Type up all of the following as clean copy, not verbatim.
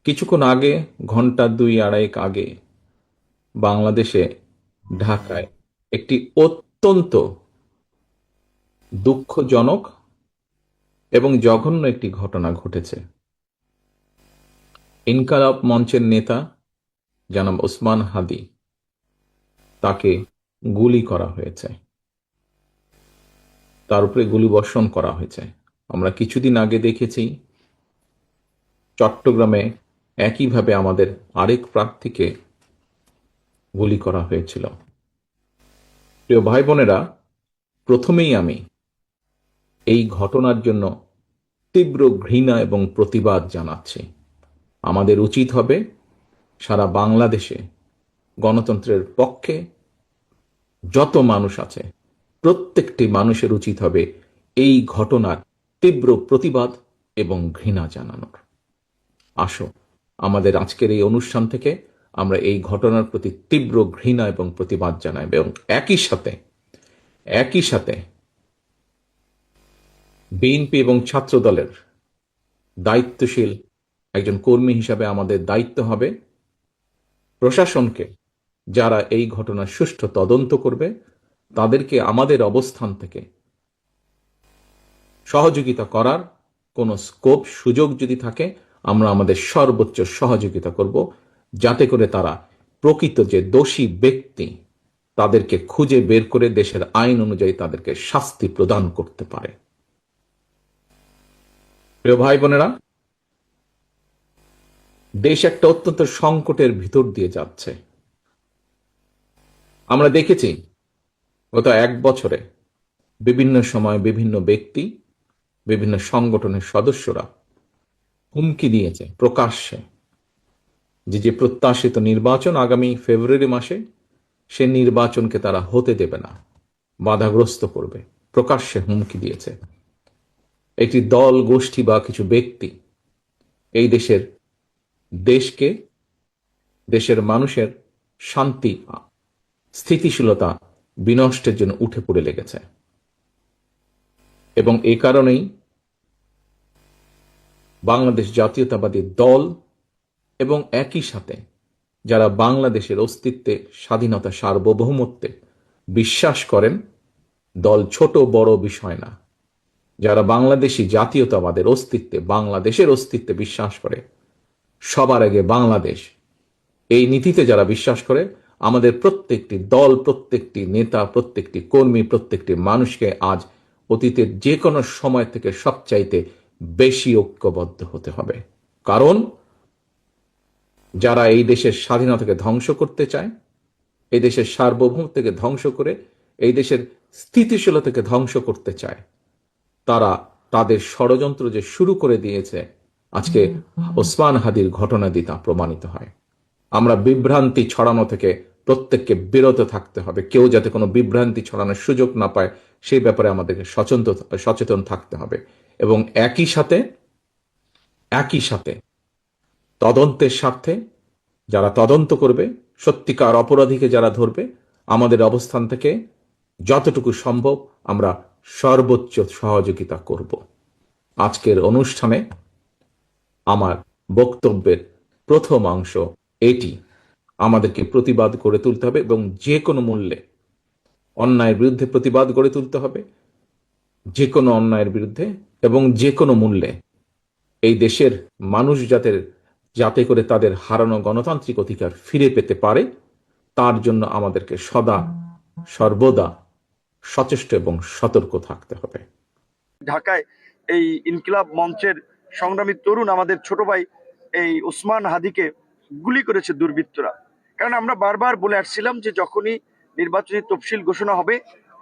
কিছুক্ষণ আগে, ঘন্টা দুই আড়াইক আগে, বাংলাদেশে ঢাকায় একটি অত্যন্ত দুঃখজনক এবং জঘন্য একটি ঘটনা ঘটেছে। ইনকালাব মঞ্চের নেতা জনাব ওসমান হাদি, তাকে গুলি করা হয়েছে, তার উপরে গুলিবর্ষণ করা হয়েছে। আমরা কিছুদিন আগে দেখেছি চট্টগ্রামে একইভাবে আমাদের আরেক প্রার্থীকে গুলি করা হয়েছিল। প্রিয় ভাই বোনেরা, প্রথমেই আমি এই ঘটনার জন্য তীব্র ঘৃণা এবং প্রতিবাদ জানাচ্ছি। আমাদের উচিত হবে সারা বাংলাদেশে গণতন্ত্রের পক্ষে যত মানুষ আছে প্রত্যেকটি মানুষের উচিত হবে এই ঘটনার তীব্র প্রতিবাদ এবং ঘৃণা জানানোর। আসো, আমাদের আজকের এই অনুষ্ঠান থেকে আমরা এই ঘটনার প্রতি তীব্র ঘৃণা এবং প্রতিবাদ জানাই এবং একই সাথে বিএনপি এবং ছাত্র দলের দায়িত্বশীল একজন কর্মী হিসাবে আমাদের দায়িত্ব হবে প্রশাসনকে, যারা এই ঘটনার সুষ্ঠু তদন্ত করবে, তাদেরকে আমাদের অবস্থান থেকে সহযোগিতা করার কোনো স্কোপ সুযোগ যদি থাকে, আমরা আমাদের সর্বোচ্চ সহযোগিতা করব, যাতে করে তারা প্রকৃত যে দোষী ব্যক্তি তাদেরকে খুঁজে বের করে দেশের আইন অনুযায়ী তাদেরকে শাস্তি প্রদান করতে পারে। প্রিয় ভাই বোনেরা, দেশ একটা অত্যন্ত সংকটের ভিতর দিয়ে যাচ্ছে। আমরা দেখেছি গত এক বছরে বিভিন্ন সময় বিভিন্ন ব্যক্তি, বিভিন্ন সংগঠনের সদস্যরা হুমকি দিয়েছে প্রকাশ্যে যে প্রত্যাশিত নির্বাচন আগামী ফেব্রুয়ারি মাসে, সে নির্বাচনকে তারা হতে দেবে না, বাধাগ্রস্ত করবে। প্রকাশ্যে হুমকি দিয়েছে। একটি দল, গোষ্ঠী বা কিছু ব্যক্তি এই দেশকে, দেশের মানুষের শান্তি, স্থিতিশীলতা বিনষ্টের জন্য উঠে পড়ে লেগেছে। এবং এই কারণেই বাংলাদেশ জাতীয়তাবাদী দল এবং একই সাথে যারা বাংলাদেশের অস্তিত্বে, স্বাধীনতা, সার্বভৌমত্বে বিশ্বাস করেন, দল ছোট বড় বিষয় না, যারা বাংলাদেশি জাতীয়তাবাদের অস্তিত্বে, বাংলাদেশের অস্তিত্বে বিশ্বাস করে, সবার আগে বাংলাদেশ, এই নীতিতে যারা বিশ্বাস করে, আমাদের প্রত্যেকটি দল, প্রত্যেকটি নেতা, প্রত্যেকটি কর্মী, প্রত্যেকটি মানুষকে আজ অতীতের যে কোনো সময় থেকে সবচাইতে বেশি ঐক্যবদ্ধ হতে হবে। কারণ যারা এই দেশের স্বাধীনতাকে ধ্বংস করতে চায়, এই দেশের সার্বভৌমত্বকে ধ্বংস করে এই দেশের স্থিতিশীলতাকে ধ্বংস করতে চায়, তারা তাদের ষড়যন্ত্র যে শুরু করে দিয়েছে, আজকে ওসমান হাদির ঘটনা দিয়ে তা প্রমাণিত হয়। আমরা বিভ্রান্তি ছড়ানো থেকে প্রত্যেককে বিরত থাকতে হবে। কেউ যাতে কোনো বিভ্রান্তি ছড়ানোর সুযোগ না পায়, সেই ব্যাপারে আমাদেরকে সচেতন থাকতে হবে। এবং একই সাথে তদন্তের স্বার্থে যারা তদন্ত করবে, সত্যিকার অপরাধীকে যারা ধরবে, আমাদের অবস্থান থেকে যতটুকু সম্ভব আমরা সর্বোচ্চ সহযোগিতা করব। আজকের অনুষ্ঠানে আমার বক্তব্যের প্রথম অংশ এটি। আমাদেরকে প্রতিবাদ গড়ে তুলতে হবে এবং যে কোনো মূল্যে অন্যায়ের বিরুদ্ধে প্রতিবাদ গড়ে তুলতে হবে, যে কোনো অন্যায়ের বিরুদ্ধে এবং যে কোনো মূল্যে এই দেশের মানুষ যাতে করে তাদের হারানো গণতান্ত্রিক অধিকার ফিরে পেতে পারে, তার জন্য আমাদেরকে সর্বদা সচেষ্ট এবং সতর্ক থাকতে হবে। ঢাকায় এই ইনকিলাব মঞ্চের সংগ্রামী তরুণ আমাদের ছোট ভাই এই ওসমান হাদিকে গুলি করেছে দুর্বৃত্তরা। কারণ আমরা বারবার বলে আসছিলাম যে যখনই নির্বাচনী তফসিল ঘোষণা হবে,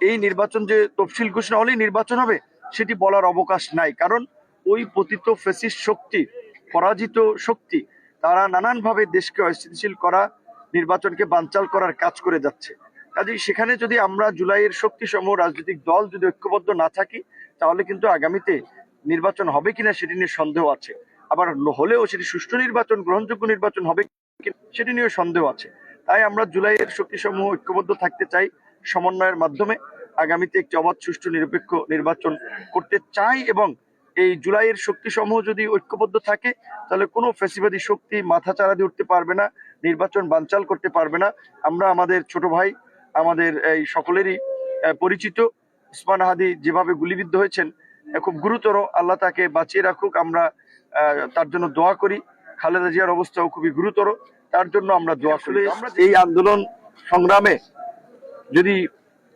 এই নির্বাচন যে তফসিল ঘোষণা হলেই নির্বাচন হবে সেটি বলার অবকাশ নাই। কারণ ওই পতিত ফ্যাসিস্ট শক্তি, পরাজিত শক্তি, তারা নানানভাবে দেশকে অস্থিতিশীল করা, নির্বাচনকে বানচাল করার কাজ করে যাচ্ছে। কাজেই সেখানে যদি আমরা জুলাইয়ের শক্তিসমূহ রাজনৈতিক দল যদি ঐক্যবদ্ধ না থাকি, তাহলে কিন্তু আগামীতে নির্বাচন হবে কিনা সেটি নিয়ে সন্দেহ আছে। আবার হলেও সেটি সুষ্ঠু নির্বাচন, গ্রহণযোগ্য নির্বাচন হবে সেটি নিয়ে সন্দেহ আছে। তাই আমরা জুলাইয়ের শক্তিসমূহ ঐক্যবদ্ধ থাকতে চাই, সমন্বয়ের মাধ্যমে আগামীতে একটি অবাধ, সুষ্ঠু, নিরপেক্ষ নির্বাচন করতে চাই এবং এই জুলাইয়ের শক্তি সমূহ যদি ঐক্যবদ্ধ থাকে তাহলে কোনো ফ্যাসিবাদী শক্তি মাথা চাড়া দিয়ে উঠতে পারবে না, নির্বাচন বানচাল করতে পারবে না। আমরা আমাদের ছোট ভাই, আমাদের এই সকলেরই পরিচিত উসমান হাদি যেভাবে গুলিবিদ্ধ হয়েছেন, খুব গুরুতর, আল্লাহ তাকে বাঁচিয়ে রাখুক। আমরা তার জন্য দোয়া করি। খালেদা জিয়ার অবস্থাও খুবই গুরুতর, তার জন্য আমরা দোয়া করি। এই আন্দোলন সংগ্রামে যদি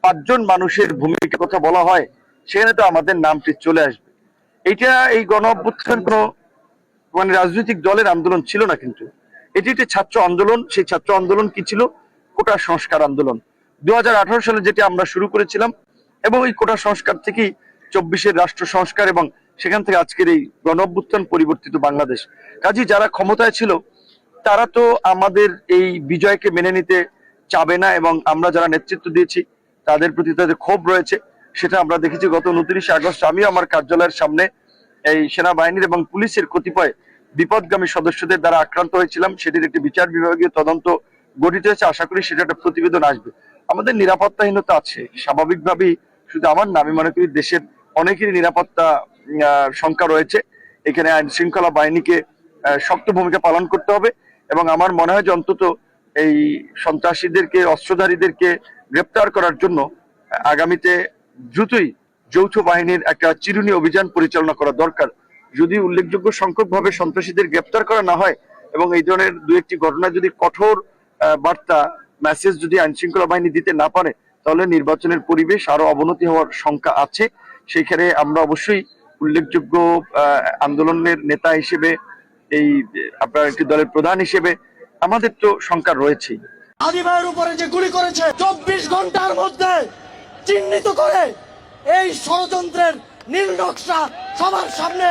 5 জন মানুষের ভূমিকার কথা বলা হয়, সেখানে তো আমাদের নামটি চলে আসবে। এই গণ অভ্যুত্থান কোনো মানে রাজনৈতিক দলের আন্দোলন ছিল না, কিন্তু এটি একটি ছাত্র আন্দোলন। সেই ছাত্র আন্দোলন কি ছিল? কোটা সংস্কার আন্দোলন। 2018 সালে যেটি আমরা শুরু করেছিলাম, এবং এই কোটা সংস্কার থেকেই 24-এর রাষ্ট্র সংস্কার, এবং সেখান থেকে আজকের এই গণ অভ্যুত্থান পরিবর্তিত বাংলাদেশ। কাজেই যারা ক্ষমতায় ছিল তারা তো আমাদের এই বিজয়কে মেনে নিতে চাবে না, এবং আমরা যারা নেতৃত্ব দিয়েছি তাদের প্রতি তাদের ক্ষোভ রয়েছে। সেটা আমরা দেখেছি গত 29 আগস্ট আমিও আমার কার্যালয়ের সামনে এই সেনাবাহিনীর এবং পুলিশের কতিপয় বিপদগামী সদস্যদের দ্বারা আক্রান্ত হয়েছিলাম। সেটির একটি বিচার বিভাগীয় তদন্ত গঠিত হয়েছে, আশা করি সেটা একটা প্রতিবেদন আসবে। আমাদের নিরাপত্তাহীনতা আছে স্বাভাবিকভাবেই, শুধু আমার না, আমি মনে করি দেশের অনেকেরই নিরাপত্তা শঙ্কা রয়েছে। এখানে আইন শৃঙ্খলা বাহিনীকে শক্ত ভূমিকা পালন করতে হবে, এবং আমার মনে হয় যে অন্তত এই সন্ত্রাসীদেরকে, অস্ত্রধারীদেরকে গ্রেপ্তার করার জন্য আগামীতে দ্রুতই যৌথ বাহিনীর একটা চিরুনি অভিযান পরিচালনা করা দরকার। যদি উল্লেখযোগ্য সংখ্যক ভাবে সন্ত্রাসীদের গ্রেপ্তার করা না হয়, এবং এই ধরনের 2-1টি ঘটনা যদি কঠোর বার্তা, মেসেজ যদি আইন শৃঙ্খলা বাহিনী দিতে না পারে, তাহলে নির্বাচনের পরিবেশ আরো অবনতি হওয়ার শঙ্কা আছে। সেইখানে আমরা অবশ্যই উল্লেখযোগ্য আন্দোলনের নেতা হিসেবে, এই আপনার একটি দলের প্রধান হিসেবে আমাদের তো শঙ্কা রয়েছেই। হাদি ভাইয়ের উপরে যে গুলি করেছে 24 ঘন্টার মধ্যে চিহ্নিত করে এই ষড়যন্ত্রের নীল নকশা সবার সামনে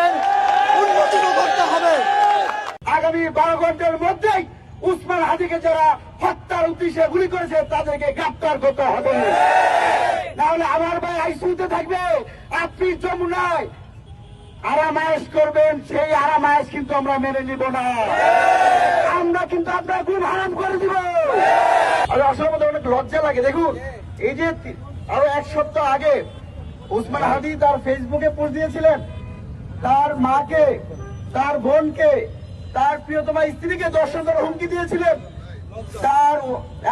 উন্মোচিত করতে হবে। আগামী 12 ঘন্টার মধ্যেই উসমান হাদিকে যারা হত্যার উদ্দেশ্যে গুলি করেছে তাদেরকে গ্রেপ্তার করতে হবে, না হলে আমার ভাই আইসিইউতে থাকবে, আপনি যমুনায় আরামায়েশ করবেন, সেই আরামায়েশ কিন্তু আমরা মেনে নিব না। আমরা কিন্তু আপনার ঘুম হারাম করে দিব। আর আসলে মধ্যে অনেক লজ্জা লাগে। দেখুন, এই যে আরো 1 সপ্তাহ আগে উসমান হাদি তার ফেসবুকে পোস্ট দিয়েছিলেন, তার মাকে, তার বোনকে, তার প্রিয়তমা স্ত্রীকে দর্শন করার হুমকি দিয়েছিলেন, তার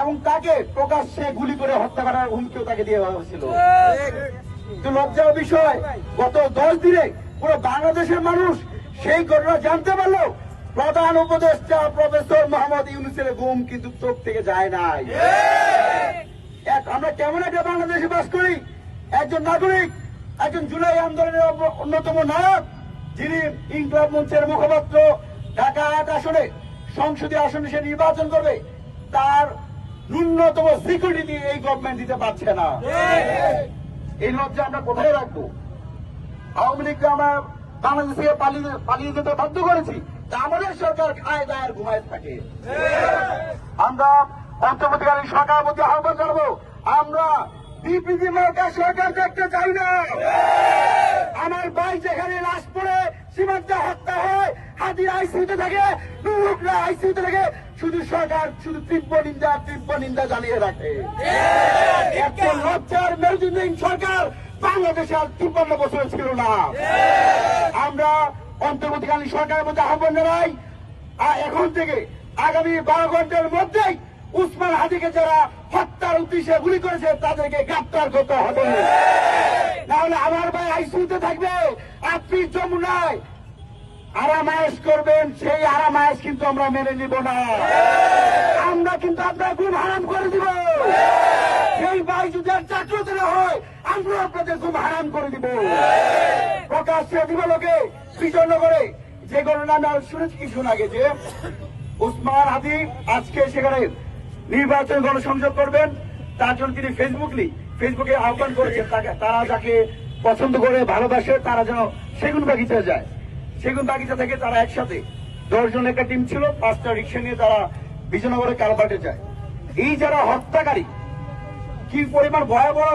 এবং তাকে প্রকাশ্যে গুলি করে হত্যা করার হুমকিও তাকে দিয়ে হয়েছিল। কিন্তু লজ্জার বিষয়, গত 10 দিনে পুরো বাংলাদেশের মানুষ সেই ঘটনা জানতে পারলো, প্রধান উপদেষ্টা প্রফেসর মোহাম্মদ ইউনূসের ঘুম কিন্তু চোখ থেকে যায় নাই। আমরা কেমন একটা বাংলাদেশে বাস করি? একজন নাগরিক, একজন জুলাই আন্দোলনের অন্যতম নায়ক, যিনি ইনকিলাব মঞ্চের মুখপাত্র, ঢাকা 8 আসনে সংসদীয় আসনে সে নির্বাচন করবে, তার ন্যূনতম সিকিউরিটি এই গভর্নমেন্ট দিতে পারছে না। এই লজ্জা আমরা কোথায় রাখবো? আওয়ামী লীগকে আমরা বাংলাদেশ থেকে পালিয়ে যেতে বাধ্য করেছি, তা আমাদের সরকার খায় দায়ের ঘুমায় থাকে। আমরা অন্তর্বর্তীকালীন সরকারের প্রতি আহ্বান জানাবো, আমরা বিপিজি মার্কা সরকার দেখতে চাই না। আমার ভাই যেখানে লাশ পড়ে সীমান্তে হত্যা হয়, হাদির আইসিইউতে থাকে, নুরুকরা আইসিইউতে থাকে, শুধু সরকার শুধু তীব্র নিন্দা জানিয়ে রাখে। একটা লজ্জার মেরুদণ্ডহীন সরকার বাংলাদেশে আর 53 বছর ছিল না। আমরা অন্তর্বর্তীকালীন সরকারের মধ্যে আহ্বান জানাই, এখন থেকে আগামী 12 ঘন্টার মধ্যেই উসমান হাদিকে যারা হত্যার উদ্দেশ্যে গুলি করেছে তাদেরকে গ্রেপ্তার করতে হবে, না হলে আমার ভাই আইসিইউতে থাকবে, আপনি যমুনায় আরামায়েশ করবেন, সেই আরামায়েশ কিন্তু আমরা মেনে নিব না। আমরা কিন্তু আপনার ঘুম হারাম করে দিব। সেই ভাই যদি আর জাগ্রত না হয়, আমরা আপনাদের ঘুম হারাম করে দিব। প্রকাশ্যে দিবালোকে কৃষ্ণনগরে যে ঘটনা আমরা শুনেছি কিছুক্ষণ আগে, যে উসমান হাদি আজকে সেখানে নির্বাচন গণসংযোগ করবেন, তার জন্য তিনি ফেসবুকে আহ্বান করেছেন, তারা যাকে পছন্দ করে ভালোবাসে তারা যেন সেগুন বাগিচায় যায়। সেগুন বাগিচা থেকে তারা একসাথে 10 জন একটা টিম ছিল, 5টা রিক্সা নিয়ে তারা বিজয়নগরে কালভার্টে যায়। এই যারা হত্যাকারী, কি পরিমাণ ভয়াবহ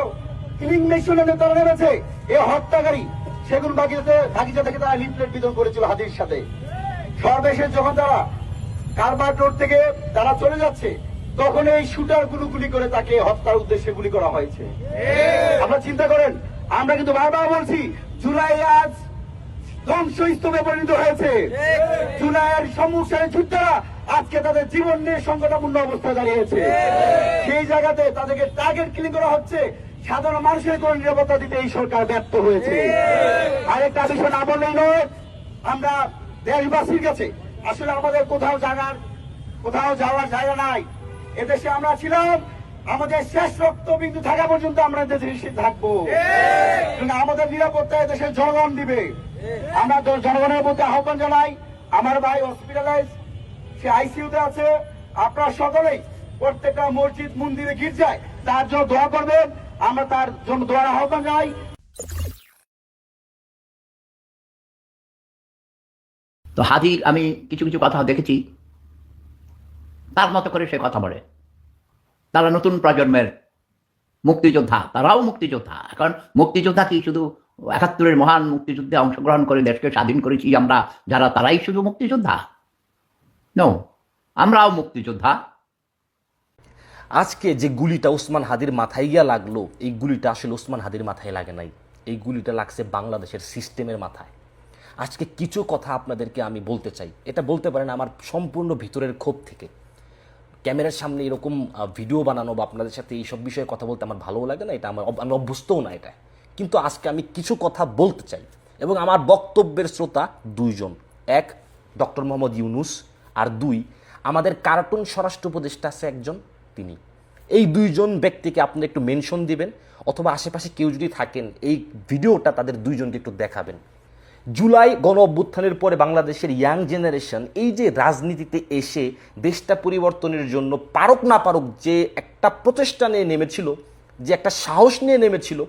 কিলিং মেশিনে তারা নেমেছে, এই হত্যাকারী সেগুন বাগিচা থেকে তারা লিফলেট বিতরণ করেছিল হাদির সাথে। সর্বশেষ যখন তারা কালভার্ট রোড থেকে তারা চলে যাচ্ছে, তখন এই শুটার গুলি করে তাকে হত্যার উদ্দেশ্যে গুলি করা হয়েছে। আপনারা চিন্তা করেন, আমরা কিন্তু বারবার বলছি জুলাই আজ ধ্বংসস্তূপে পরিণত হয়েছে। জুলাইয়ের সম্মুখীন যুদ্ধরা আজকে তাদের জীবন নিয়ে সংকটাপূর্ণ অবস্থা দাঁড়িয়েছে। সেই জায়গাতে তাদেরকে টার্গেট কিলিং করা হচ্ছে। সাধারণ মানুষের কোন নিরাপত্তা দিতে এই সরকার ব্যর্থ হয়েছে। আরেকটা বিষয় না বললেই নয়, আমরা দেশবাসীর কাছে আসলে আমাদের কোথাও যাওয়ার জায়গা নাই। এদেশে আমরা ছিলাম, আমাদের শেষ রক্তবিন্দু থাকা পর্যন্ত আমরা দেশে থাকবো। আমাদের নিরাপত্তা দেশের জনগণ দিবে। আমরা জনগণের মধ্যে আহ্বান জানাই, আমার ভাই হসপিটালাইজ, সে আইসিইউতে আছে, আপনারা সকলেই প্রত্যেকটা মসজিদ মন্দিরে গির্জায় তার জন্য দোয়া করবেন। আমরা তার জন্য দোয়ার আহ্বান জানাই। তো হাদির আমি কিছু কিছু কথা দেখেছি, তার মতো করে সে কথা বলে। তারা নতুন প্রজন্মের মুক্তিযোদ্ধা, তারাও মুক্তিযোদ্ধা। এখন মুক্তিযোদ্ধা কি শুধু ৭১-এর মহান মুক্তিযুদ্ধে অংশগ্রহণ করে দেশকে স্বাধীন করেছি আমরা যারা, তারাই শুধু মুক্তিযোদ্ধা? নো, আমরাও মুক্তিযোদ্ধা। আজকে যে গুলিটা ওসমান হাদির মাথায় গিয়া লাগলো, এই গুলিটা আসলে ওসমান হাদির মাথায় লাগে নাই, এই গুলিটা লাগছে বাংলাদেশের সিস্টেমের মাথায়। আজকে কিছু কথা আপনাদেরকে আমি বলতে চাই, এটা বলতে পারেন আমার সম্পূর্ণ ভিতরের ক্ষোভ থেকে। ক্যামেরার সামনে এরকম ভিডিও বানানো বা আপনাদের সাথে এইসব বিষয়ে কথা বলতে আমার ভালোও লাগে না, এটা আমি অভ্যস্তও না এটা। কিন্তু আজকে আমি কিছু কথা বলতে চাই, এবং আমার বক্তব্যের শ্রোতা দুইজন, এক ডক্টর মোহাম্মদ ইউনুস, আর দুই আমাদের কার্টুন স্বরাষ্ট্র উপদেষ্টা আছে একজন, তিনি। এই দুইজন ব্যক্তিকে আপনি একটু মেনশন দিবেন, অথবা আশেপাশে কেউ যদি থাকেন এই ভিডিওটা তাদের দুইজনকে একটু দেখাবেন। জুলাই গণ অভ্যুত্থানের পরে বাংলাদেশের ইয়াং জেনারেশন এই যে রাজনীতিতে এসে দেশটা পরিবর্তনের জন্য পারুক না পারুক যে একটা প্রচেষ্টা নিয়ে নেমেছিল, যে একটা সাহস নিয়ে নেমেছিল,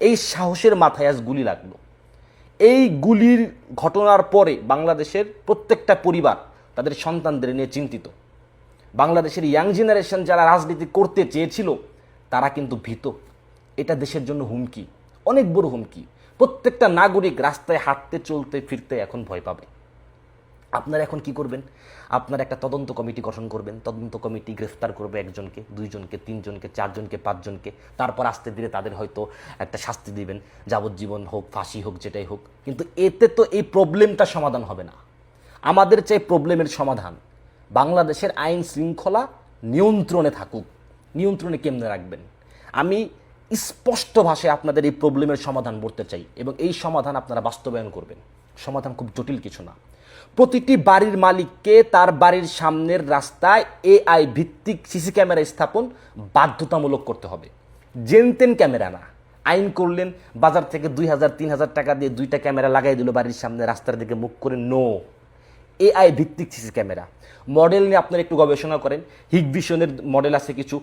এই সাহসের মাথায় আজ গুলি লাগলো। এই গুলির ঘটনার পরে বাংলাদেশের প্রত্যেকটা পরিবার তাদের সন্তানদের নিয়ে চিন্তিত। বাংলাদেশের ইয়াং জেনারেশন যারা রাজনীতি করতে চেয়েছিল তারা কিন্তু ভীত। এটা দেশের জন্য হুমকি, অনেক বড় হুমকি। প্রত্যেকটা নাগরিক রাস্তায় হাঁটতে চলতে ফিরতে এখন ভয় পাবে। আপনারা এখন কি করবেন? আপনারা একটা তদন্ত কমিটি গঠন করবেন। তদন্ত কমিটি গ্রেফতার করবে একজনকে, দুইজনকে, তিনজনকে, চারজনকে, পাঁচজনকে। তারপর আস্তে ধীরে তাদের হয়তো একটা শাস্তি দিবেন, যাবজ্জীবন হোক, ফাঁসি হোক, যেটাই হোক। কিন্তু এতে তো এই প্রবলেমটা সমাধান হবে না। আমাদের চাই প্রবলেমের সমাধান। বাংলাদেশের আইন শৃঙ্খলা নিয়ন্ত্রণে থাকুক। নিয়ন্ত্রণে কেমনে রাখবেন? আমি স্পষ্ট ভাষায় আপনাদের এই প্রবলেমের সমাধান বলতে চাই, এবং এই সমাধান আপনারা বাস্তবায়ন করবেন। সমাধান খুব জটিল কিছু না। প্রতিটি বাড়ির মালিককে তার বাড়ির সামনের রাস্তায় AI ভিত্তিক সিসি ক্যামেরা স্থাপন বাধ্যতামূলক করতে হবে। জেনতেন ক্যামেরা না। আইন করলেন, বাজার থেকে ২০০০-৩০০০ টাকা দিয়ে ২টা ক্যামেরা লাগাই দিল বাড়ির সামনে, রাস্তার দিকে মুখ করে। নো, AI ভিত্তিক সিসি ক্যামেরা। মডেল নিয়ে আপনারা একটু গবেষণা করেন। হিগভিশনের মডেল আছে কিছু,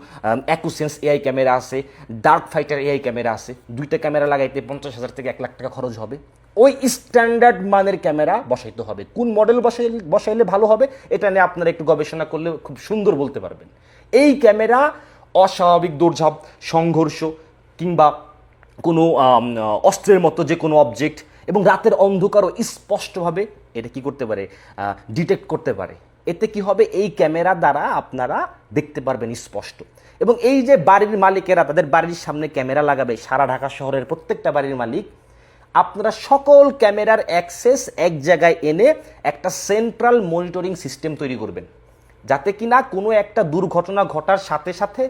অ্যাকুসেন্স AI ক্যামেরা আছে, ডার্ক ফাইটার AI ক্যামেরা আছে। ২টা ক্যামেরা লাগাইতে ৫০,০০০ থেকে ১ লাখ টাকা খরচ হবে। ওই স্ট্যান্ডার্ড মানের ক্যামেরা বসাইতে হবে। কোন মডেল বসাইলে ভালো হবে এটা নিয়ে আপনারা একটু গবেষণা করলে খুব সুন্দর বলতে পারবেন। এই ক্যামেরা অস্বাভাবিক দৌড়ঝাঁপ, সংঘর্ষ কিংবা কোনো অস্ত্রের মতো যে কোনো অবজেক্ট এবং রাতের অন্ধকারও স্পষ্টভাবে এটা কি করতে পারে, ডিটেক্ট করতে পারে। এতে কি হবে, এই ক্যামেরা দ্বারা আপনারা দেখতে পারবেন স্পষ্ট। এবং এই যে বাড়ির মালিকেরা তাদের বাড়ির সামনে ক্যামেরা লাগাবে, সারা ঢাকা শহরের প্রত্যেকটা বাড়ির মালিক, আপনারা সকল ক্যামেরার অ্যাক্সেস এক জায়গায় এনে একটা সেন্ট্রাল মনিটরিং সিস্টেম তৈরি করবেন, যাতে কিনা কোনো একটা দুর্ঘটনা ঘটার সাথে সাথে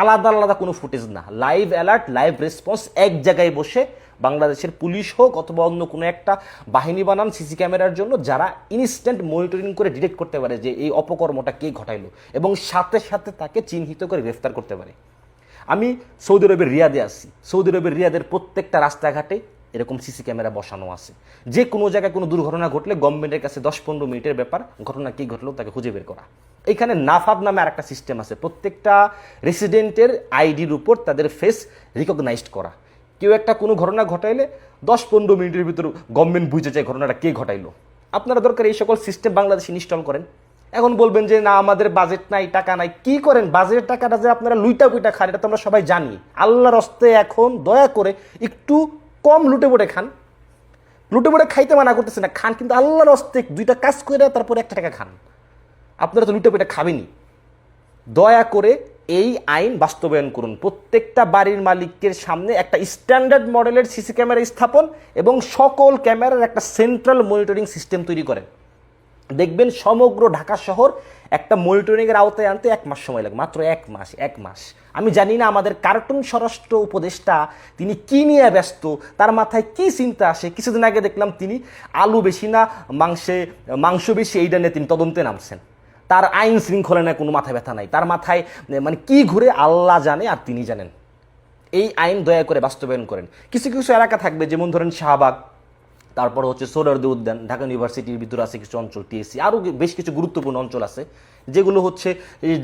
আলাদা আলাদা কোনো ফুটেজ না, লাইভ অ্যালার্ট, লাইভ রেসপন্স এক জায়গায় বসে বাংলাদেশের পুলিশ হোক অথবা অন্য কোনো একটা বাহিনী বানান সিসি ক্যামেরার জন্য, যারা ইনস্ট্যান্ট মনিটরিং করে ডিটেক্ট করতে পারে যে এই অপকর্মটা কে ঘটাইলো, এবং সাথে সাথে তাকে চিহ্নিত করে গ্রেফতার করতে পারে। আমি সৌদি আরবের রিয়াদে আছি। সৌদি আরবের রিয়াদের প্রত্যেকটা রাস্তাঘাটে এরকম সিসি ক্যামেরা বসানো আছে। যে কোনো জায়গায় কোনো দুর্ঘটনা ঘটলে গভর্নমেন্টের কাছে 10-15 মিনিটের ব্যাপার, ঘটনা কী ঘটলো তাকে খুঁজে বের করা। এখানে নাফাদ নামে আর একটা সিস্টেম আছে, প্রত্যেকটা রেসিডেন্টের আইডির উপর তাদের ফেস রিকগনাইজড করা। কেউ একটা কোনো ঘটনা ঘটাইলে 10-15 মিনিটের ভিতর গভর্নমেন্ট বুঝে যায় ঘটনাটা কে ঘটাইলো। আপনারা দরকার এই সকল সিস্টেম বাংলাদেশে ইনস্টল করেন। এখন বলবেন যে না আমাদের বাজেট নাই, টাকা নাই। কি করেন? বাজেটের টাকাটা যে আপনারা লুইটা পুইটা খান এটা তো আমরা সবাই জানি। আল্লাহর হস্তে এখন দয়া করে একটু কম লুটে পড়ে খান। লুটে পড়ে খাইতে মানা করতেছে না, খান, কিন্তু আল্লাহর হস্তে 2টা কাজ করে তারপরে 1 টাকা খান। আপনারা তো লুটে পড়ে খাবেনই। দয়া করে এই আইন বাস্তবায়ন করুন। প্রত্যেকটা বাড়ির মালিকের সামনে একটা স্ট্যান্ডার্ড মডেলের সিসি ক্যামেরা স্থাপন এবং সকল ক্যামেরার একটা সেন্ট্রাল মনিটরিং সিস্টেম তৈরি করেন। দেখবেন সমগ্র ঢাকা শহর একটা মনিটরিংয়ের আওতায় আনতে 1 মাস সময় লাগে, মাত্র 1 মাস। আমি জানি না আমাদের কার্টুন স্বরাষ্ট্র উপদেষ্টা তিনি কি নিয়ে ব্যস্ত, তার মাথায় কি চিন্তা আসে। কিছুদিন আগে দেখলাম তিনি আলু বেশি না মাংস বেশি এইটা নিয়ে তিনি তদন্তে নামছেন। তার আইন শৃঙ্খলা নিয়ে কোনো মাথা ব্যথা নাই, তার মাথায় মানে কি ঘুরে আল্লাহ জানে আর তিনি জানেন। এই আইন দয়া করে বাস্তবায়ন করেন। কিছু কিছু এলাকা থাকবে, যেমন ধরেন শাহবাগ, তারপর হচ্ছে সোহরাওয়ার্দী উদ্যান, ঢাকা ইউনিভার্সিটির ভিতরে আছে কিছু অঞ্চল, টিএসসি, আরও বেশ কিছু গুরুত্বপূর্ণ অঞ্চল আছে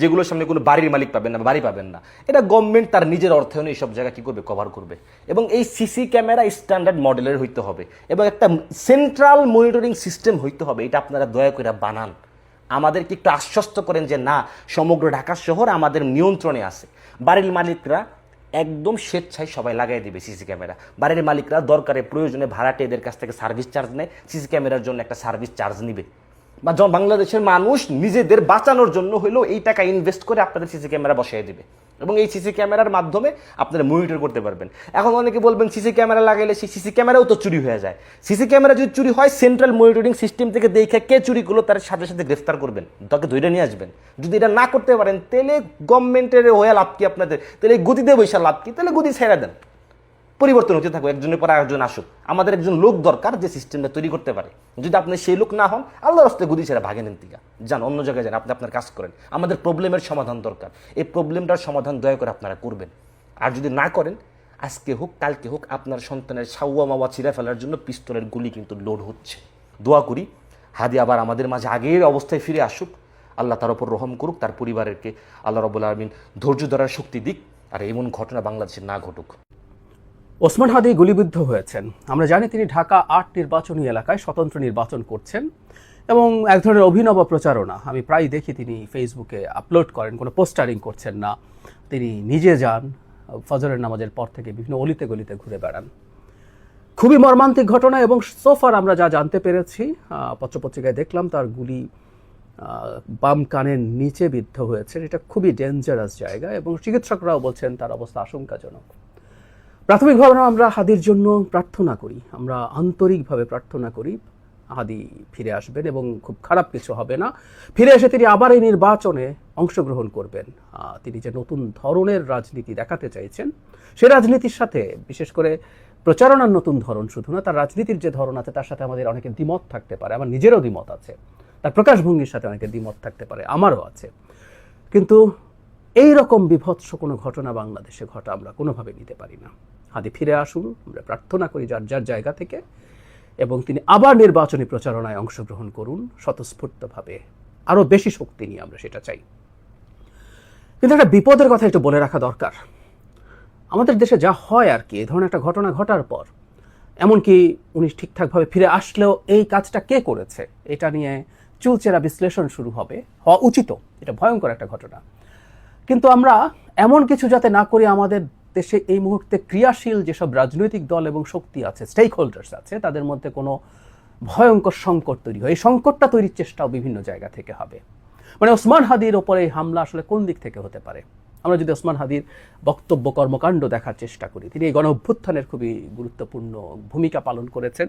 যেগুলোর সামনে কোনো বাড়ির মালিক পাবেন না, বাড়ি পাবেন না। এটা গভর্নমেন্ট তার নিজের অর্থায়নে এইসব জায়গা কী করবে, কভার করবে। এবং এই সিসি ক্যামেরা স্ট্যান্ডার্ড মডেলের হইতে হবে এবং একটা সেন্ট্রাল মনিটরিং সিস্টেম হইতে হবে। এটা আপনারা দয়া করে বানান, আমাদেরকে একটু আশ্বস্ত করেন যে না, সমগ্র ঢাকা শহর আমাদের নিয়ন্ত্রণে আছে। বাড়ির মালিকরা একদম স্বেচ্ছায় সবাই লাগাই দিবে সিসি ক্যামেরা। বাড়ির মালিকরা দরকারে প্রয়োজনে ভাড়াটে এদের কাছ থেকে সার্ভিস চার্জ নেয়, সিসি ক্যামেরার জন্য একটা সার্ভিস চার্জ নিবে। বা বাংলাদেশের মানুষ নিজেদের বাঁচানোর জন্য হলেও এই টাকা ইনভেস্ট করে আপনাদের সিসি ক্যামেরা বসিয়ে দিবে এবং এই সিসি ক্যামেরার মাধ্যমে আপনারা মনিটর করতে পারবেন। এখন অনেকে বলবেন সিসি ক্যামেরা লাগাইলে সেই সিসি ক্যামেরাও তো চুরি হয়ে যায়। সিসি ক্যামেরা যদি চুরি হয়, সেন্ট্রাল মনিটরিং সিস্টেম থেকে দেখে কে চুরি করলো তার সাথে সাথে গ্রেফতার করবেন, তাকে ধরে নিয়ে আসবেন। যদি এটা না করতে পারেন তাহলে গভর্নমেন্টের হয়ে লাভ কি আপনাদের? তাহলে গদিতে বৈশা লাভ কি? তাহলে গদি ছেড়ে দেন, পরিবর্তন হতে থাকবে, একজনের পর আরেকজন আসুক। আমাদের একজন লোক দরকার যে সিস্টেমটা তৈরি করতে পারে। যদি আপনি সেই লোক না হন, আল্লাহর রাস্তায় গুদি ছেড়ে ভাগে নেন দিকা যান, অন্য জায়গায় যান, আপনি আপনার কাজ করেন। আমাদের প্রবলেমের সমাধান দরকার, এই প্রবলেমটার সমাধান দয়া করে আপনারা করবেন। আর যদি না করেন, আজকে হোক কালকে হোক আপনার সন্তানের সাউয়া মাওয়া ছিঁড়ে ফেলার জন্য পিস্তলের গুলি কিন্তু লোড হচ্ছে। দোয়া করি হাদি আবার আমাদের মাঝে আগের অবস্থায় ফিরে আসুক, আল্লাহ তার উপর রহম করুক, তার পরিবারকে আল্লাহ রাব্বুল আলামিন ধৈর্য ধরার শক্তি দিক, আর এমন ঘটনা বাংলাদেশে না ঘটুক। ওসমান হাদি গুলিবিদ্ধ হয়েছেন। আমরা জানি তিনি ঢাকা ৮ নির্বাচনী এলাকায় স্বতন্ত্র নির্বাচন করছেন এবং এক ধরনের অভিনব প্রচারণা আমি প্রায় দেখি তিনি ফেসবুকে আপলোড করেন, কোনো পোস্টারিং করছেন না, তিনি নিজে যান, ফজরের নামাজের পর থেকে বিভিন্ন অলিতে গলিতে ঘুরে বেড়ান। খুবই মর্মান্তিক ঘটনা এবং সোফার আমরা যা জানতে পেরেছি, পত্রপত্রিকায় দেখলাম তার গুলি বাম কানের নিচে বিদ্ধ হয়েছে। এটা খুবই ডেঞ্জারাস জায়গা এবং চিকিৎসকরাও বলছেন তার অবস্থা আশঙ্কাজনক। প্রাথমিকভাবে আমরা হাদির জন্য প্রার্থনা করি, আমরা আন্তরিকভাবে প্রার্থনা করি হাদি ফিরে আসবেন এবং খুব খারাপ কিছু হবে না। ফিরে এসে তিনি আবার এই নির্বাচনে অংশগ্রহণ করবেন। তিনি যে নতুন ধরনের রাজনীতি দেখাতে চাইছেন, সে রাজনীতির সাথে বিশেষ করে প্রচারণার নতুন ধরন শুধু না, তার রাজনীতির যে ধরন আছে তার সাথে আমাদের অনেকের দ্বিমত থাকতে পারে। আমার নিজেরও দ্বিমত আছে, তার প্রকাশভঙ্গির সাথে অনেকের দ্বিমত থাকতে পারে, আমারও আছে। কিন্তু এই রকম বিভৎস কোনো ঘটনা বাংলাদেশে ঘটা আমরা কোনোভাবে নিতে পারি না। হাদি ফিরে আসুন, আমরা প্রার্থনা করি যার যার জায়গা থেকে, এবং তিনি আবার নির্বাচনী প্রচারণায় অংশগ্রহণ করুন স্বতঃস্ফূর্তভাবে, আরও বেশি শক্তি নিয়ে আমরা সেটা চাই। কিন্তু একটা বিপদের কথা একটু বলে রাখা দরকার। আমাদের দেশে যা হয় আর কি, এই ধরনের একটা ঘটনা ঘটার পর, এমনকি উনি ঠিকঠাকভাবে ফিরে আসলেও এই কাজটা কে করেছে এটা নিয়ে চুলচেরা বিশ্লেষণ শুরু হওয়া উচিত। এটা ভয়ঙ্কর একটা ঘটনা। কিন্তু আমরা এমন কিছু যাতে না করি, আমাদের দেশে এই মুহূর্তে ক্রিয়াশীল যেসব রাজনৈতিক দল এবং শক্তি আছে, স্টেক হোল্ডার্স আছে, তাদের মধ্যে কোনো ভয়ঙ্কর সংকট তৈরি হয়। এই সংকটটা তৈরির চেষ্টাও বিভিন্ন জায়গা থেকে হবে। মানে ওসমান হাদির ওপরে এই হামলা আসলে কোন দিক থেকে হতে পারে? আমরা যদি ওসমান হাদির বক্তব্য কর্মকাণ্ড দেখার চেষ্টা করি, তিনি এই গণ অভ্যুত্থানের খুবই গুরুত্বপূর্ণ ভূমিকা পালন করেছেন।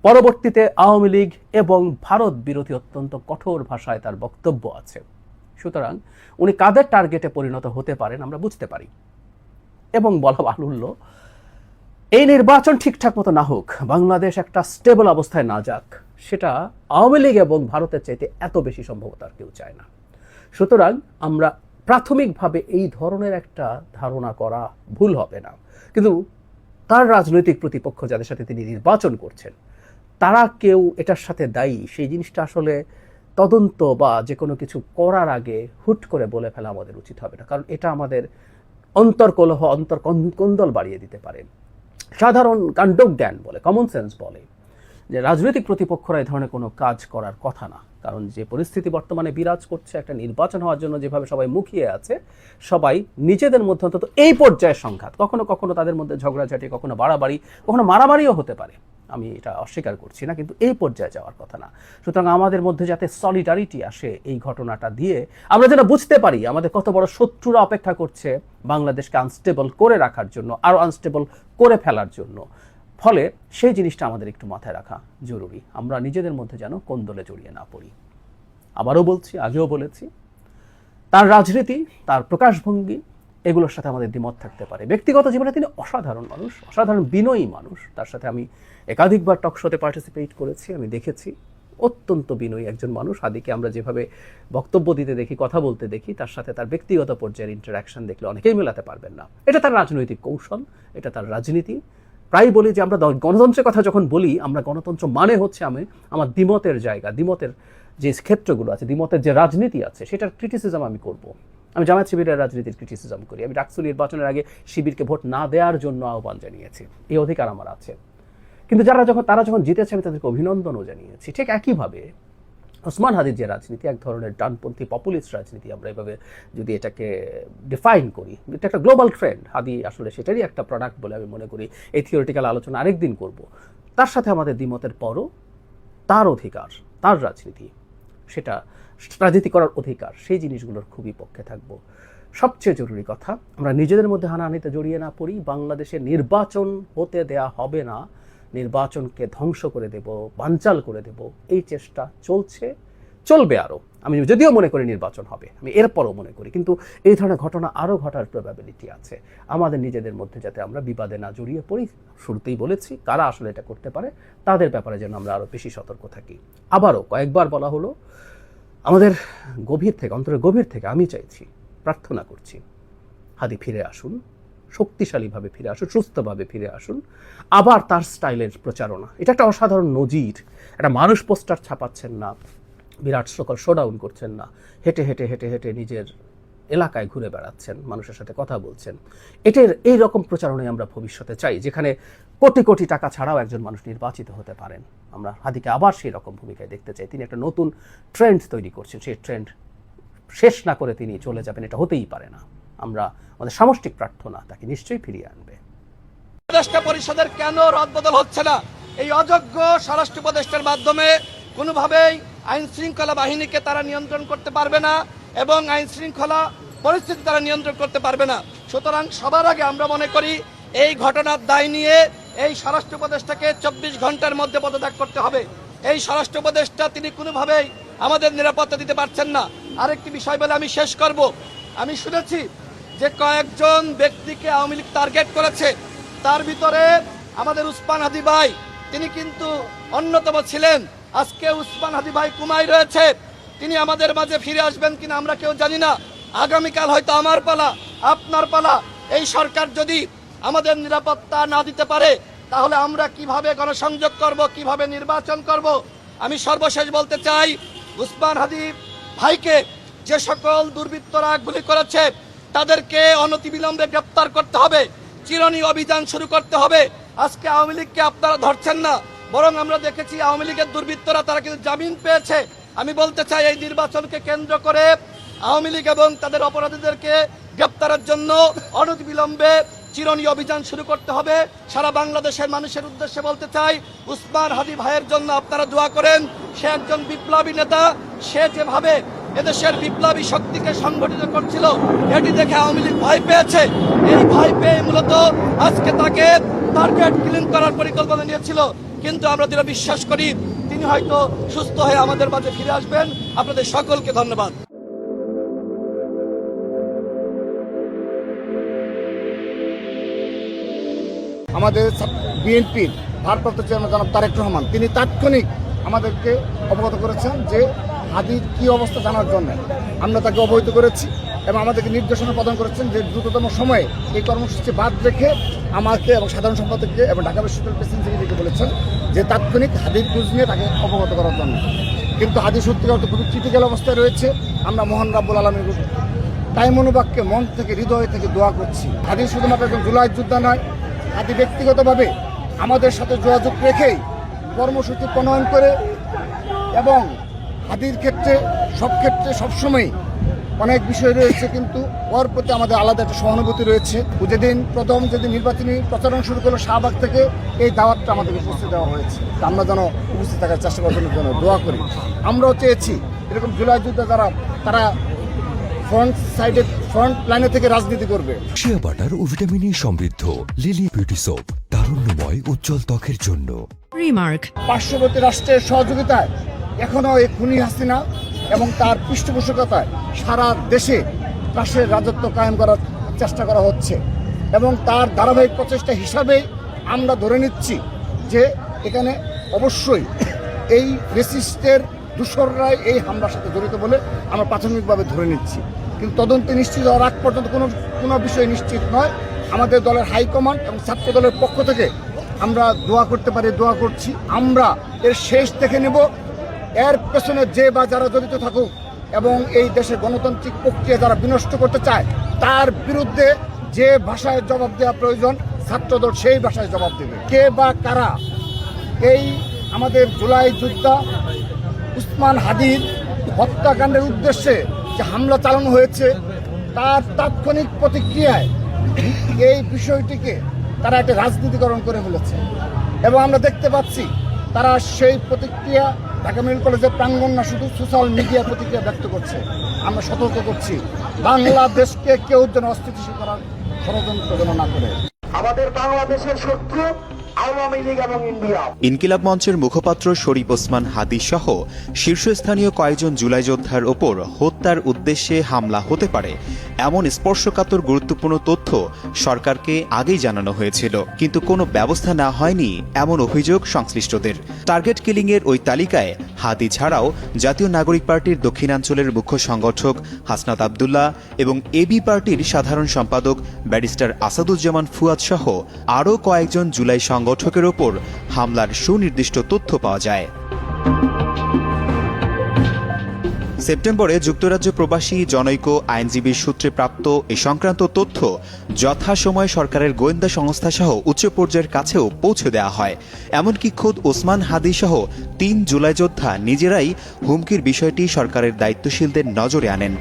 পরবর্তীতে আওয়ামী লীগ এবং ভারত বিরোধী অত্যন্ত কঠোর ভাষায় তার বক্তব্য আছে। সুতরাং উনি কাদের টার্গেটে পরিণত হতে পারেন আমরা বুঝতে পারি। এবং বলা বাহুল্য, এই নির্বাচন ঠিকঠাক মতো না হোক, বাংলাদেশ একটা স্টেবল অবস্থায় না যাক, সেটা আওয়ামী লীগ এবং ভারতের চাইতে এত বেশি সম্ভবত আর কেউ চায় না। সুতরাং আমরা প্রাথমিকভাবে এই ধরনের একটা ধারণা করা ভুল হবে না। কিন্তু তার রাজনৈতিক প্রতিপক্ষ যাদের সাথে তিনি নির্বাচন করছেন, তারা কেউ এটার সাথে দায়ী, সেই জিনিসটা আসলে তদন্ত বা যে কোনো কিছু করার আগে হুট করে বলে ফেলা আমাদের উচিত হবে না। কারণ এটা আমাদের অন্তর্কলহ, অন্তর্কন্দল বাড়িয়ে দিতে পারে। সাধারণ কাণ্ডজ্ঞান বলে, কমন সেন্স বলে যে রাজনৈতিক প্রতিপক্ষরা এই ধরনের কোনো কাজ করার কথা না। কারণ যে পরিস্থিতি বর্তমানে বিরাজ করছে, একটা নির্বাচন হওয়ার জন্য যেভাবে সবাই মুখিয়ে আছে, সবাই নিজেদের মধ্যে অন্তত এই পর্যায়ের সংঘাত, কখনো কখনো তাদের মধ্যে ঝগড়াঝাটি, কখনো বাড়াবাড়ি, কখনো মারামারিও হতে পারে। আমি এটা অস্বীকার করছি না, কিন্তু এই পর্যায়ে যাওয়ার কথা না। সুতরাং আমাদের মধ্যে যাতে সলিডারিটি আসে এই ঘটনাটা দিয়ে, আমরা যেন বুঝতে পারি আমাদের কত বড় শত্রুরা অপেক্ষা করছে বাংলাদেশকে আনস্টেবল করে রাখার জন্য, আরও আনস্টেবল করে ফেলার জন্য। ফলে সেই জিনিসটা আমাদের একটু মাথায় রাখা জরুরি, আমরা নিজেদের মধ্যে যেন কোন্দলে জড়িয়ে না পড়ি। আবারও বলছি, আগেও বলেছি, তার রাজনীতি, তার প্রকাশভঙ্গি, এগুলোর সাথে আমাদের দ্বিমত থাকতে পারে। ব্যক্তিগত জীবনে তিনি অসাধারণ মানুষ, অসাধারণ বিনয়ী মানুষ। তার সাথে আমি একাধিকবার টক শোতে পার্টিসিপেট করেছি, আমি দেখেছি অত্যন্ত বিনয়ী একজন মানুষ। হাদিকে আমরা যেভাবে বক্তব্য দিতে দেখি, কথা বলতে দেখি, তার সাথে তার ব্যক্তিগত পর্যায়ের ইন্টারাকশন দেখলে অনেকেই মেলাতে পারবেন না। এটা তার রাজনৈতিক কৌশল, এটা তার রাজনীতি। প্রায় বলি যে আমরা গণতন্ত্রের কথা যখন বলি, আমরা গণতন্ত্র মানে হচ্ছে আমি আমার দ্বিমতের জায়গা, দ্বিমতের যে ক্ষেত্রগুলো আছে, দ্বিমতের যে রাজনীতি আছে, সেটার ক্রিটিসিজম আমি করব। আমি জামায়াত শিবিরের রাজনীতির ক্রিটিসিজম করি, আমি ডাকসু নির্বাচনের আগে শিবিরকে ভোট না দেওয়ার জন্য আহ্বান জানিয়েছি, এই অধিকার আমার আছে। কিন্তু তারা যখন জিতেছে আমি তাদেরকে অভিনন্দনও জানিয়েছি। ঠিক একইভাবে ওসমান হাদির যে রাজনীতি, এক ধরনের ডানপন্থী পপুলিস্ট রাজনীতি, আমরা এভাবে যদি এটাকে ডিফাইন করি, এটা একটা গ্লোবাল ট্রেন্ড। হাদি আসলে সেটারই একটা প্রোডাক্ট বলে আমি মনে করি। এই থিওরিটিক্যাল আলোচনা আরেকদিন করব। তার সাথে আমাদের দ্বিমতের পরও তার অধিকার, তার রাজনীতি, সেটা রাজনীতি করার অধিকার, সেই জিনিসগুলোর খুবই পক্ষে থাকব। সবচেয়ে জরুরি কথা, আমরা নিজেদের মধ্যে হানাহানিতে জড়িয়ে না পড়ি। বাংলাদেশে নির্বাচন হতে দেয়া হবে না, নির্বাচনকে ধ্বংস করে দেব, বানচাল করে দেব, এই চেষ্টা চলছে, চলবে আরও। আমি যদিও মনে করি নির্বাচন হবে, আমি এরপরও মনে করি, কিন্তু এই ধরনের ঘটনা আরও ঘটার প্রবাবিলিটি আছে। আমাদের নিজেদের মধ্যে যাতে আমরা বিবাদে না জড়িয়ে পড়ি, শুরুতেই বলেছি কারা আসলে এটা করতে পারে, তাদের ব্যাপারে যেন আমরা আরও বেশি সতর্ক থাকি। আবারও কয়েকবার বলা হলো, আমাদের গভীর থেকে, অন্তরের গভীর থেকে আমি চাইছি, প্রার্থনা করছি, হাদি ফিরে আসুন, শক্তিশালীভাবে ফিরে আসুন, সুস্থভাবে ফিরে আসুন। আবার তার স্টাইলের প্রচারণা, এটা একটা অসাধারণ নজির। একটা মানুষ পোস্টার ছাপাচ্ছেন না, বিরাট সকল শোডাউন করছেন না, হেঁটে হেঁটে হেঁটে হেঁটে নিজের এলাকায় ঘুরে বেড়াচ্ছেন, মানুষের সাথে কথা বলছেন। এই রকম প্রচারণায় আমরা ভবিষ্যতে চাই, যেখানে কোটি কোটি টাকা ছাড়াও একজন মানুষ নির্বাচিত হতে পারেন। আমরা হাদিকে আবার সেই রকম ভূমিকায় দেখতে চাই। তিনি একটা নতুন ট্রেন্ড তৈরি করছেন, সেই ট্রেন্ড শেষ না করে তিনি চলে যাবেন, এটা হতেই পারে না। আমরা আমাদের সামষ্টিক প্রার্থনা তাকে নিশ্চয়ই ফিরিয়ে আনবে। উপদেষ্টা পরিষদের কেন রদবদল হচ্ছে না? এই অযোগ্য স্বরাষ্ট্র উপদেষ্টার মাধ্যমে কোনোভাবেই আইন শৃঙ্খলা বাহিনীকে তারা নিয়ন্ত্রণ করতে পারবে না এবং আইন শৃঙ্খলা পরিস্থিতি তারা নিয়ন্ত্রণ করতে পারবে না। সুতরাং সবার আগে আমরা মনে করি এই ঘটনার দায় নিয়ে এই স্বরাষ্ট্র উপদেষ্টাকে 24 ঘন্টার মধ্যে পদত্যাগ করতে হবে। এই স্বরাষ্ট্র উপদেষ্টা তিনি কোনোভাবেই আমাদের নিরাপত্তা দিতে পারছেন না। আরেকটি বিষয় বলে আমি শেষ করব, আমি শুনেছি যে কয়েকজন ব্যক্তিকে আওয়ামী লীগ টার্গেট করেছে, তার ভিতরে আমাদের উসমান হাদি ভাই, তিনি কিন্তু অন্যতম ছিলেন। আজকে উসমান হাদি ভাই কুমাই রয়েছে, তিনি আমাদের মাঝে ফিরে আসবেন কিনা আমরা কেউ জানি না। আগামীকাল হয়তো আমার পালা, আপনার পালা। এই সরকার যদি আমাদের নিরাপত্তা না দিতে পারে, তাহলে আমরা কিভাবে গণসংযোগ করব, কিভাবে নির্বাচন করব? আমি সর্বশেষ বলতে চাই, উসমান হাদি ভাইকে যে সকল দুর্বৃত্তরা গুলি করেছে, তাদেরকে অনতিবিলম্বে গ্রেপ্তার করতে হবে, চিরুনি অভিযান শুরু করতে হবে। আজকে আওয়ামী লীগকে আপনারা ধরছেন না, বরং আমরা দেখেছি আওয়ামী লীগের দুর্বৃত্তরা তারা কিন্তু জামিন পেয়েছে। আমি বলতে চাই, এই নির্বাচনকে কেন্দ্র করে আওয়ামী লীগ এবং তাদের অপরাধীদেরকে গ্রেপ্তারের জন্য অনতিবিলম্বে চিরুনি অভিযান শুরু করতে হবে। সারা বাংলাদেশের মানুষের উদ্দেশ্যে বলতে চাই, উসমান হাদি ভাইয়ের জন্য আপনারা দোয়া করেন। সে একজন বিপ্লবী নেতা, সে যেভাবে এদেশের বিপ্লবী শক্তিকে সংগঠিত করছিল, এটি দেখে আওয়ামী লীগ ভয় পেয়েছে। এই ভয় পেয়ে মূলত আজকে তাকে টার্গেট কিলিং করার পরিকল্পনা নিয়েছিল। কিন্তু আমরা দৃঢ় বিশ্বাস করি তিনি হয়তো সুস্থ হয়ে আমাদের মাঝে ফিরে আসবেন। আপনাদের সকলকে ধন্যবাদ। আমাদের বিএনপির ভারপ্রাপ্ত চেয়ারম্যান জনাব তারেক রহমান, তিনি তাৎক্ষণিক আমাদেরকে অবগত করেছেন যে হাদির কী অবস্থা জানার জন্য। আমরা তাকে অবহিত করেছি এবং আমাদেরকে নির্দেশনা প্রদান করেছেন যে দ্রুততম সময়ে এই কর্মসূচি বাদ রেখে আমাকে এবং সাধারণ সম্পাদককে এবং ঢাকা বিশ্ববিদ্যালয়ের প্রেসিডেন্ট সেক্রেটারিকে বলেছেন যে তাৎক্ষণিক হাদির খোঁজ নিয়ে তাকে অবগত করার জন্য। কিন্তু হাদি সত্যিকার অর্থে খুবই ক্রিটিক্যাল অবস্থায় রয়েছে। আমরা মহান রাব্বুল আলামিনের তাই মনোবাক্যে মন থেকে, হৃদয় থেকে দোয়া করছি। হাদি শুধুমাত্র একজন জুলাই যোদ্ধা নয়, হাদি ব্যক্তিগতভাবে আমাদের সাথে যোগাযোগ রেখেই কর্মসূচি প্রণয়ন করে এবং হাদির ক্ষেত্রে সবসময়ই অনেক বিষয় রয়েছে, কিন্তু ওর প্রতি আমাদের আলাদা একটা সহানুভূতি রয়েছে। ও যেদিন নির্বাচনী প্রচারণ শুরু করলো শাহবাগ থেকে, এই দাওয়াতটা আমাদেরকে উপস্থিত দেওয়া হয়েছে। আমরা যেন উপস্থিত থাকার চেষ্টা করার জন্য দোয়া করি। আমরাও চেয়েছি এরকম জুলাই যুদ্ধে তারা ফ্রন্ট লাইনে থেকে রাজনীতি করবে। শিয়া বাটার ও ভিটামিন ই সমৃদ্ধ লিলি বিউটি সোপ, তারুণ্যময় উজ্জ্বল ত্বকের জন্য। রিমার্ক। পার্শ্ববর্তী রাষ্ট্রের সহযোগিতায় এখনো এই খুনি হাসিনা এবং তার পৃষ্ঠপোষকতায় সারা দেশে রাষ্ট্রের রাজত্ব কায়েম করার চেষ্টা করা হচ্ছে, এবং তার ধারাবাহিক প্রচেষ্টা হিসাবে আমরা ধরে নিচ্ছি যে এখানে অবশ্যই এই রেসিস্টের দূষররাই এই হামলার সাথে জড়িত বলে আমরা প্রাথমিকভাবে ধরে নিচ্ছি। কিন্তু তদন্তে নিশ্চিত হওয়ার আগ পর্যন্ত কোনো বিষয় নিশ্চিত নয়। আমাদের দলের হাইকমান্ড এবং ছাত্র দলের পক্ষ থেকে আমরা দোয়া করতে পারি, দোয়া করছি। আমরা এর শেষ দেখে নেব। এর পেছনে যে বা যারা জড়িত থাকুক এবং এই দেশের গণতান্ত্রিক প্রক্রিয়া যারা বিনষ্ট করতে চায়, তার বিরুদ্ধে যে ভাষায় জবাব দেওয়া প্রয়োজন ছাত্রদল সেই ভাষায় জবাব দেবে। কে বা কারা এই আমাদের জুলাই যোদ্ধা উসমান হাদির হত্যাকাণ্ডের উদ্দেশ্যে যে হামলা চালানো হয়েছে, তার তাৎক্ষণিক প্রতিক্রিয়ায় এই বিষয়টিকে তারা একটা রাজনীতিকরণ করে ফেলেছে, এবং আমরা দেখতে পাচ্ছি তারা সেই প্রতিক্রিয়া ঢাকা মেডিকেল কলেজের প্রাঙ্গণ না, শুধু সোশ্যাল মিডিয়া প্রতিক্রিয়া ব্যক্ত করছে। আমরা সতর্ক করছি, বাংলাদেশকে কেউ যেন অস্থিতিশীল করার ষড়যন্ত্র যেন না করে। আমাদের বাংলাদেশের শত্রু আওয়ামী লীগ এবং ইন্ডিয়া। ইনকিলাব মঞ্চের মুখপাত্র শরীফ ওসমান হাদি সহ শীর্ষস্থানীয় কয়েকজন জুলাই যোদ্ধার ওপর হত্যার উদ্দেশ্যে হামলা হতে পারে এমন স্পর্শকাতর গুরুত্বপূর্ণ তথ্য সরকারকে আগেই জানানো হয়েছিল, কিন্তু কোনো ব্যবস্থা নেওয়া হয়নি এমন অভিযোগ সংশ্লিষ্টদের। টার্গেট কিলিংয়ের ওই তালিকায় হাদি ছাড়াও জাতীয় নাগরিক পার্টির দক্ষিণাঞ্চলের মুখ্য সংগঠক হাসনাত আবদুল্লাহ এবং এবি পার্টির সাধারণ সম্পাদক ব্যারিস্টার আসাদুজ্জামান ফুয়াদ সহ আরও কয়েকজন জুলাই সংগঠকের ওপর হামলার সুনির্দিষ্ট তথ্য পাওয়া যায়। সেপ্টেম্বরে যুক্তরাজ্য প্রবাসী জনৈক আইনজীবীর সূত্রে প্রাপ্ত এ সংক্রান্ত তথ্য যথাসময়ে সরকারের গোয়েন্দা সংস্থা সহ উচ্চ পর্যায়ের কাছেও পৌঁছে দেওয়া হয়। এমনকি খোদ ওসমান হাদি সহ ৩ জুলাই যোদ্ধা নিজেরাই হুমকির বিষয়টি সরকারের দায়িত্বশীলদের নজরে আনেন।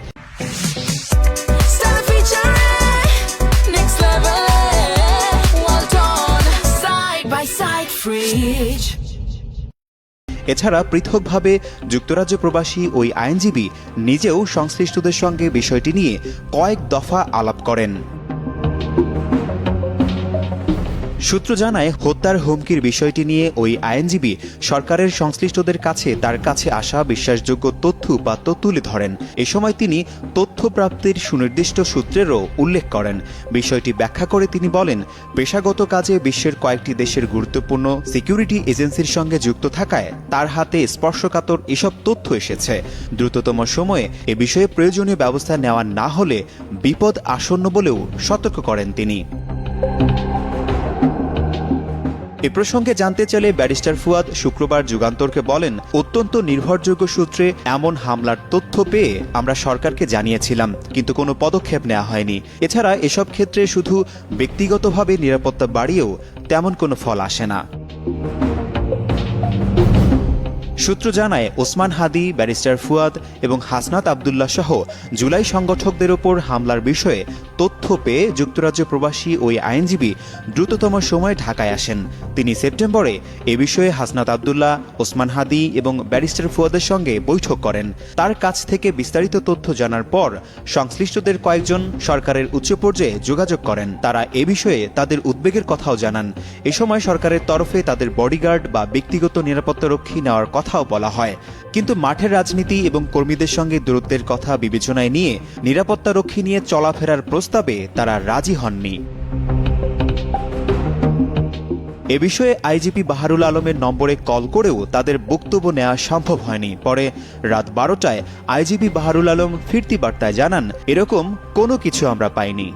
এছাড়া পৃথকভাবে যুক্তরাজ্য প্রবাসী ওই আইনজীবী নিজেও সংশ্লিষ্টদের সঙ্গে বিষয়টি নিয়ে কয়েক দফা আলাপ করেন। সূত্র জানায়, হত্যার হুমকির বিষয়টি নিয়ে ওই আইনজীবী সরকারের সংশ্লিষ্টদের কাছে তার কাছে আসা বিশ্বাসযোগ্য তথ্য উপাত্ত তুলে ধরেন। এ সময় তিনি তথ্য প্রাপ্তির সুনির্দিষ্ট সূত্রেরও উল্লেখ করেন। বিষয়টি ব্যাখ্যা করে তিনি বলেন, পেশাগত কাজে বিশ্বের কয়েকটি দেশের গুরুত্বপূর্ণ সিকিউরিটি এজেন্সির সঙ্গে যুক্ত থাকায় তার হাতে স্পর্শকাতর এসব তথ্য এসেছে। দ্রুততম সময়ে এ বিষয়ে প্রয়োজনীয় ব্যবস্থা নেওয়া না হলে বিপদ আসন্ন বলেও সতর্ক করেন তিনি। এ প্রসঙ্গে জানতে চাইলে ব্যারিস্টার ফুয়াদ শুক্রবার যুগান্তরকে বলেন, অত্যন্ত নির্ভরযোগ্য সূত্রে এমন হামলার তথ্য পেয়ে আমরা সরকারকে জানিয়েছিলাম, কিন্তু কোনো পদক্ষেপ নেওয়া হয়নি। এছাড়া এসব ক্ষেত্রে শুধু ব্যক্তিগতভাবে নিরাপত্তা বাড়িয়েও তেমন কোনো ফল আসে না। সূত্র জানায়, ওসমান হাদি, ব্যারিস্টার ফুয়াদ এবং হাসনাত আবদুল্লাহ সহ জুলাই সংগঠকদের ওপর হামলার বিষয়ে তথ্য পেয়ে যুক্তরাজ্য প্রবাসী ওই আইনজীবী দ্রুততম সময়ে ঢাকায় আসেন। তিনি সেপ্টেম্বরে এ বিষয়ে হাসনাত আবদুল্লাহ, ওসমান হাদি এবং ব্যারিস্টার ফুয়াদের সঙ্গে বৈঠক করেন। তার কাছ থেকে বিস্তারিত তথ্য জানার পর সংশ্লিষ্টদের কয়েকজন সরকারের উচ্চ পর্যায়ে যোগাযোগ করেন। তারা এ বিষয়ে তাদের উদ্বেগের কথাও জানান। এ সময় সরকারের তরফে তাদের বডিগার্ড বা ব্যক্তিগত নিরাপত্তারক্ষী নেওয়ার কথাও বলা হয়, কিন্তু মাঠের রাজনীতি এবং কর্মীদের সঙ্গে দূরত্বের কথা বিবেচনায় নিয়ে নিরাপত্তারক্ষী নিয়ে চলাফেরার প্রস্তাবে তারা রাজি হননি। এ বিষয়ে আইজিপি বাহারুল আলমের নম্বরে কল করেও তাদের বক্তব্য নেওয়া সম্ভব হয়নি। পরে রাত 12টায় আইজিপি বাহারুল আলম ফিরতি বার্তায় জানান, এরকম কোনো কিছু আমরা পাইনি।